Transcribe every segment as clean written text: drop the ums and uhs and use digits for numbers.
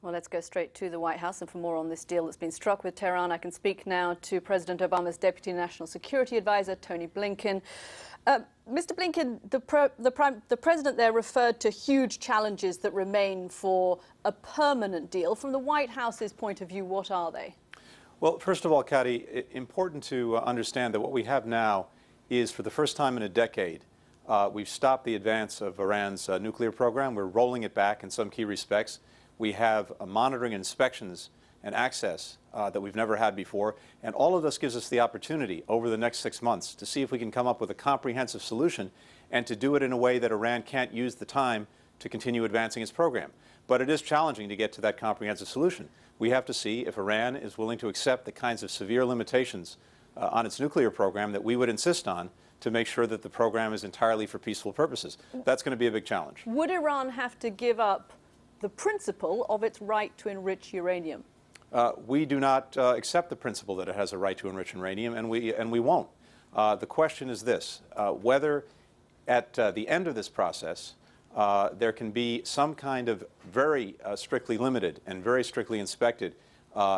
Well, let's go straight to the White House. And for more on this deal that's been struck with Tehran, I can speak now to President Obama's Deputy National Security Advisor, Tony Blinken. Mr. Blinken, the president there referred to huge challenges that remain for a permanent deal. From the White House's point of view, what are they? Well, first of all, Katty, important to understand that what we have now is, for the first time in a decade, we've stopped the advance of Iran's nuclear program. We're rolling it back in some key respects. We have monitoring and inspections and access that we've never had before. And all of this gives us the opportunity over the next 6 months to see if we can come up with a comprehensive solution and to do it in a way that Iran can't use the time to continue advancing its program. But it is challenging to get to that comprehensive solution. We have to see if Iran is willing to accept the kinds of severe limitations on its nuclear program that we would insist on to make sure that the program is entirely for peaceful purposes. That's going to be a big challenge. Would Iran have to give up the principle of its right to enrich uranium? We do not accept the principle that it has a right to enrich uranium, and we won't. The question is this, whether at the end of this process there can be some kind of very strictly limited and very strictly inspected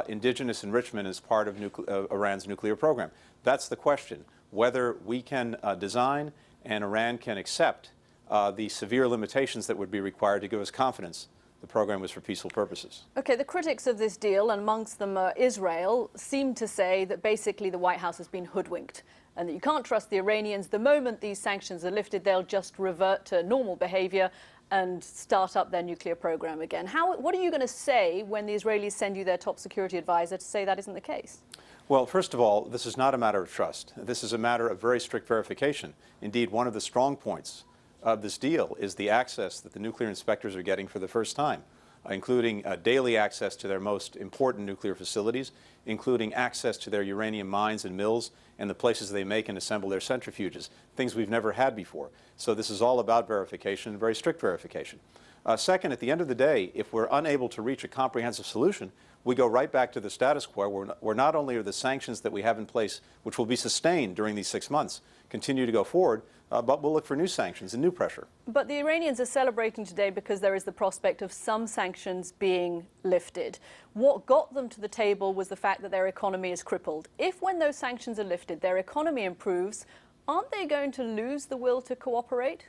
indigenous enrichment as part of Iran's nuclear program. That's the question, whether we can design and Iran can accept the severe limitations that would be required to give us confidence the program was for peaceful purposes. Okay, the critics of this deal, and amongst them Israel, seem to say that basically the White House has been hoodwinked and that you can't trust the Iranians. The moment these sanctions are lifted, they'll just revert to normal behavior and start up their nuclear program again. What are you going to say when the Israelis send you their top security advisor to say that isn't the case? Well, first of all, this is not a matter of trust. This is a matter of very strict verification. Indeed, one of the strong points of this deal is the access that the nuclear inspectors are getting for the first time, including daily access to their most important nuclear facilities, including access to their uranium mines and mills and the places they make and assemble their centrifuges, things we've never had before. So this is all about verification, very strict verification. Second, at the end of the day, if we're unable to reach a comprehensive solution, we go right back to the status quo, where not only are the sanctions that we have in place, which will be sustained during these 6 months, continue to go forward, but we'll look for new sanctions and new pressure. But the Iranians are celebrating today because there is the prospect of some sanctions being lifted. What got them to the table was the fact that their economy is crippled. If, when those sanctions are lifted, their economy improves, aren't they going to lose the will to cooperate?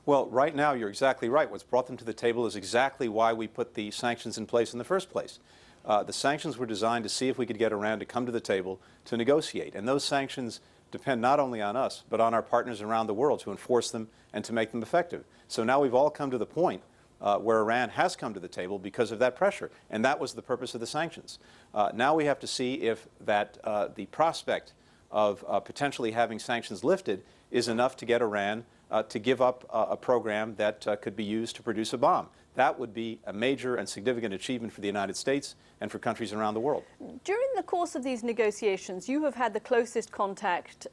Well, right now, you're exactly right. What's brought them to the table is exactly why we put the sanctions in place in the first place. The sanctions were designed to see if we could get Iran to come to the table to negotiate. And those sanctions depend not only on us, but on our partners around the world to enforce them and to make them effective. So now we've all come to the point where Iran has come to the table because of that pressure. And that was the purpose of the sanctions. Now we have to see if the prospect of potentially having sanctions lifted is enough to get Iran to give up a program that could be used to produce a bomb. That would be a major and significant achievement for the United States and for countries around the world. During the course of these negotiations, you have had the closest contact,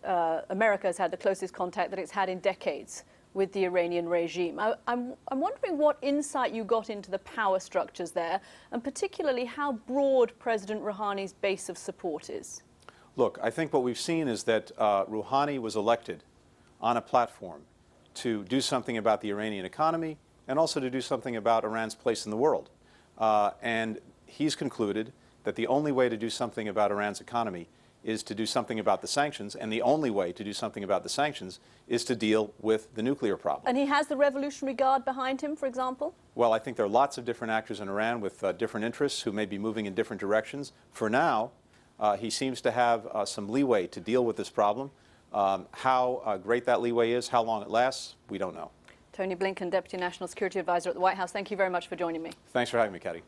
America has had the closest contact that it's had in decades with the Iranian regime. I'm wondering what insight you got into the power structures there, and particularly how broad President Rouhani's base of support is. Look, I think what we've seen is that Rouhani was elected on a platform to do something about the Iranian economy and also to do something about Iran's place in the world. And he's concluded that the only way to do something about Iran's economy is to do something about the sanctions, and the only way to do something about the sanctions is to deal with the nuclear problem. And he has the Revolutionary Guard behind him, for example? Well, I think there are lots of different actors in Iran with different interests who may be moving in different directions. For now, he seems to have some leeway to deal with this problem. How great that leeway is, how long it lasts, we don't know. Tony Blinken, Deputy National Security Advisor at the White House, thank you very much for joining me. Thanks for having me, Katty.